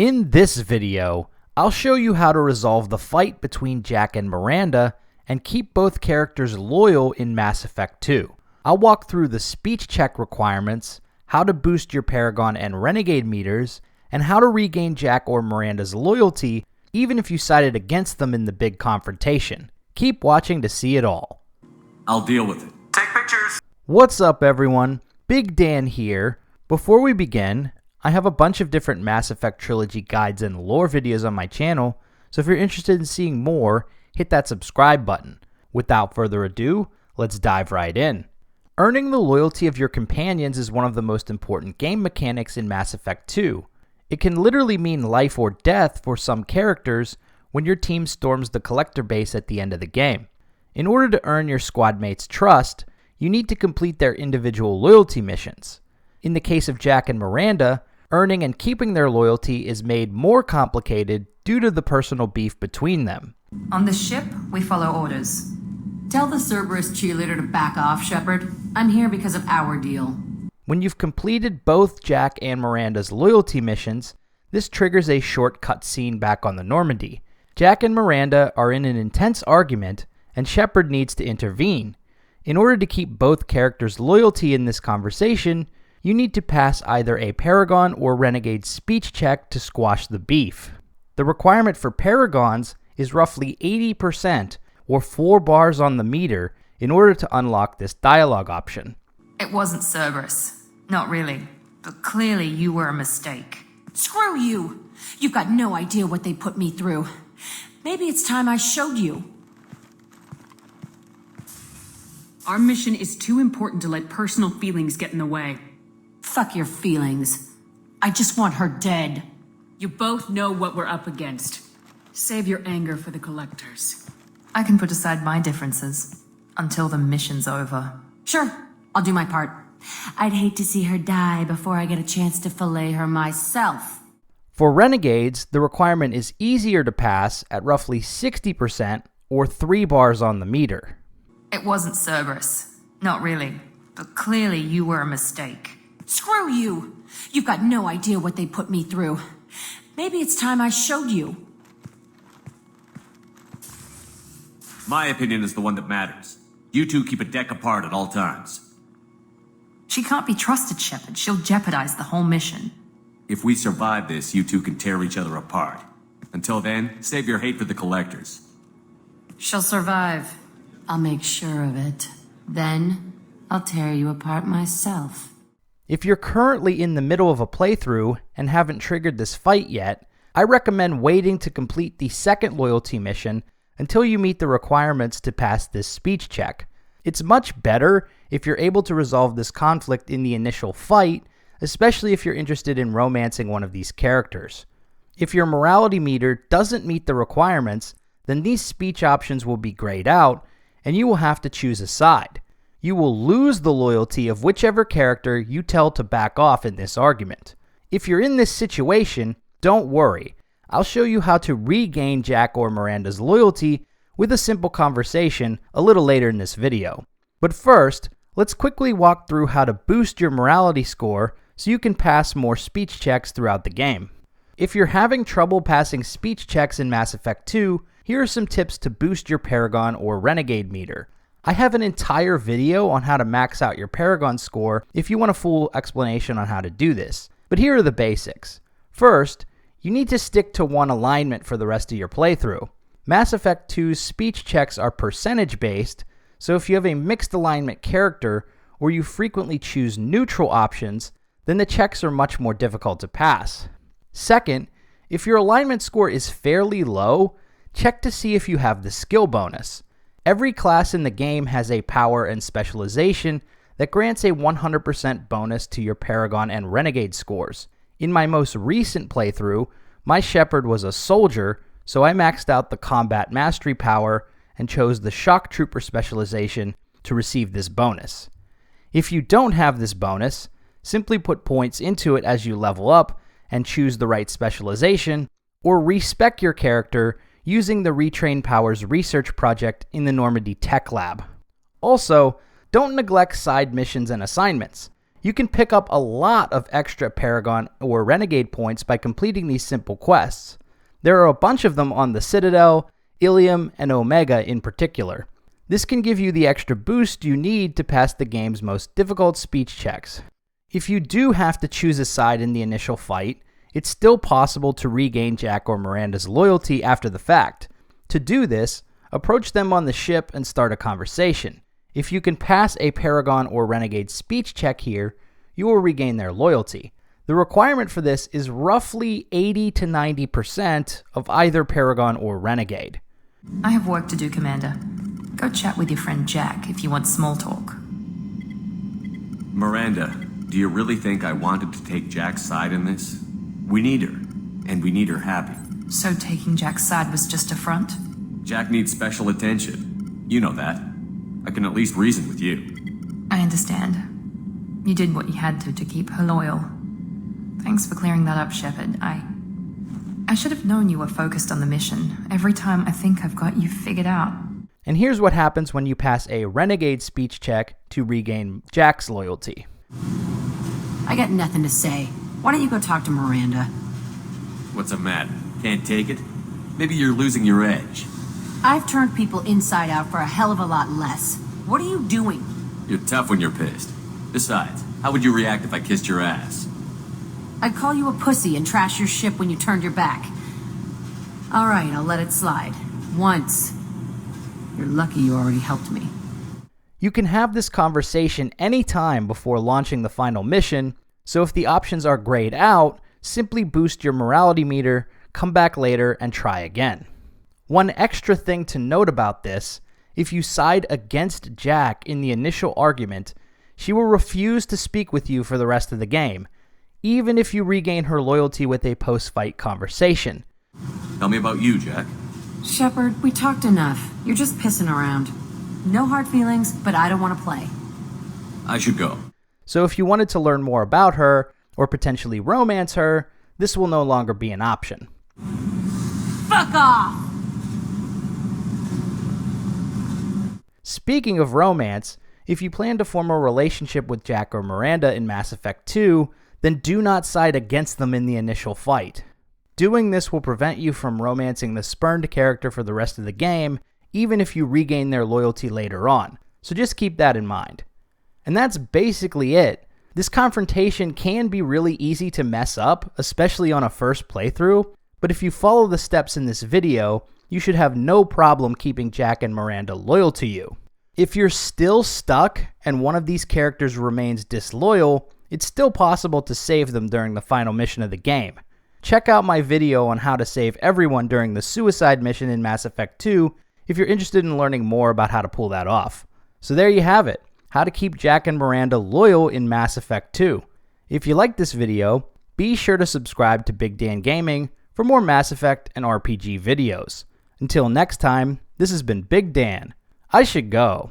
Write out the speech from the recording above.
In this video, I'll show you how to resolve the fight between Jack and Miranda and keep both characters loyal in Mass Effect 2. I'll walk through the speech check requirements, how to boost your Paragon and Renegade meters, and how to regain Jack or Miranda's loyalty even if you sided against them in the big confrontation. Keep watching to see it all. I'll deal with it. Take pictures! What's up everyone? Big Dan here. Before we begin, I have a bunch of different Mass Effect Trilogy guides and lore videos on my channel, so if you're interested in seeing more, hit that subscribe button. Without further ado, let's dive right in. Earning the loyalty of your companions is one of the most important game mechanics in Mass Effect 2. It can literally mean life or death for some characters when your team storms the collector base at the end of the game. In order to earn your squadmates' trust, you need to complete their individual loyalty missions. In the case of Jack and Miranda, earning and keeping their loyalty is made more complicated due to the personal beef between them. On the ship, we follow orders. Tell the Cerberus cheerleader to back off, Shepard. I'm here because of our deal. When you've completed both Jack and Miranda's loyalty missions, this triggers a short cutscene back on the Normandy. Jack and Miranda are in an intense argument, and Shepard needs to intervene. In order to keep both characters' loyalty in this conversation, you need to pass either a Paragon or Renegade speech check to squash the beef. The requirement for Paragons is roughly 80%, or 4 bars on the meter, in order to unlock this dialogue option. It wasn't Cerberus. Not really. But clearly you were a mistake. Screw you! You've got no idea what they put me through. Maybe it's time I showed you. Our mission is too important to let personal feelings get in the way. Fuck your feelings. I just want her dead. You both know what we're up against. Save your anger for the collectors. I can put aside my differences until the mission's over. Sure, I'll do my part. I'd hate to see her die before I get a chance to fillet her myself. For Renegades, the requirement is easier to pass at roughly 60%, or 3 bars on the meter. It wasn't Cerberus. Not really. But clearly you were a mistake. Screw you! You've got no idea what they put me through. Maybe it's time I showed you. My opinion is the one that matters. You two keep a deck apart at all times. She can't be trusted, Shepard. She'll jeopardize the whole mission. If we survive this, you two can tear each other apart. Until then, save your hate for the collectors. She'll survive. I'll make sure of it. Then, I'll tear you apart myself. If you're currently in the middle of a playthrough and haven't triggered this fight yet, I recommend waiting to complete the second loyalty mission until you meet the requirements to pass this speech check. It's much better if you're able to resolve this conflict in the initial fight, especially if you're interested in romancing one of these characters. If your morality meter doesn't meet the requirements, then these speech options will be grayed out, and you will have to choose a side. You will lose the loyalty of whichever character you tell to back off in this argument. If you're in this situation, don't worry. I'll show you how to regain Jack or Miranda's loyalty with a simple conversation a little later in this video. But first, let's quickly walk through how to boost your morality score so you can pass more speech checks throughout the game. If you're having trouble passing speech checks in Mass Effect 2, here are some tips to boost your Paragon or Renegade meter. I have an entire video on how to max out your Paragon score if you want a full explanation on how to do this, but here are the basics. First, you need to stick to one alignment for the rest of your playthrough. Mass Effect 2's speech checks are percentage based, so if you have a mixed alignment character or you frequently choose neutral options, then the checks are much more difficult to pass. Second, if your alignment score is fairly low, check to see if you have the skill bonus. Every class in the game has a power and specialization that grants a 100% bonus to your Paragon and Renegade scores. In my most recent playthrough, my Shepard was a soldier, so I maxed out the combat mastery power and chose the shock trooper specialization to receive this bonus. If you don't have this bonus, simply put points into it as you level up and choose the right specialization, or respec your character using the Retrain Powers research project in the Normandy Tech Lab. Also, don't neglect side missions and assignments. You can pick up a lot of extra Paragon or Renegade points by completing these simple quests. There are a bunch of them on the Citadel, Ilium, and Omega in particular. This can give you the extra boost you need to pass the game's most difficult speech checks. If you do have to choose a side in the initial fight, it's still possible to regain Jack or Miranda's loyalty after the fact. To do this, approach them on the ship and start a conversation. If you can pass a Paragon or Renegade speech check here, you will regain their loyalty. The requirement for this is roughly 80 to 90% of either Paragon or Renegade. I have work to do, Commander. Go chat with your friend Jack if you want small talk. Miranda, do you really think I wanted to take Jack's side in this? We need her, and we need her happy. So taking Jack's side was just a front? Jack needs special attention. You know that. I can at least reason with you. I understand. You did what you had to keep her loyal. Thanks for clearing that up, Shepard. I should have known you were focused on the mission. Every time I think I've got you figured out. And here's what happens when you pass a Renegade speech check to regain Jack's loyalty. I got nothing to say. Why don't you go talk to Miranda? What's the matter? Can't take it? Maybe you're losing your edge. I've turned people inside out for a hell of a lot less. What are you doing? You're tough when you're pissed. Besides, how would you react if I kissed your ass? I'd call you a pussy and trash your ship when you turned your back. All right, I'll let it slide. Once. You're lucky you already helped me. You can have this conversation anytime before launching the final mission, so if the options are grayed out, simply boost your morality meter, come back later, and try again. One extra thing to note about this, if you side against Jack in the initial argument, she will refuse to speak with you for the rest of the game, even if you regain her loyalty with a post-fight conversation. Tell me about you, Jack. Shepard, we talked enough. You're just pissing around. No hard feelings, but I don't want to play. I should go. So if you wanted to learn more about her, or potentially romance her, this will no longer be an option. Fuck off! Speaking of romance, if you plan to form a relationship with Jack or Miranda in Mass Effect 2, then do not side against them in the initial fight. Doing this will prevent you from romancing the spurned character for the rest of the game, even if you regain their loyalty later on. So just keep that in mind. And that's basically it. This confrontation can be really easy to mess up, especially on a first playthrough, but if you follow the steps in this video, you should have no problem keeping Jack and Miranda loyal to you. If you're still stuck and one of these characters remains disloyal, it's still possible to save them during the final mission of the game. Check out my video on how to save everyone during the suicide mission in Mass Effect 2 if you're interested in learning more about how to pull that off. So there you have it, how to keep Jack and Miranda loyal in Mass Effect 2. If you liked this video, be sure to subscribe to Big Dan Gaming for more Mass Effect and RPG videos. Until next time, this has been Big Dan. I should go.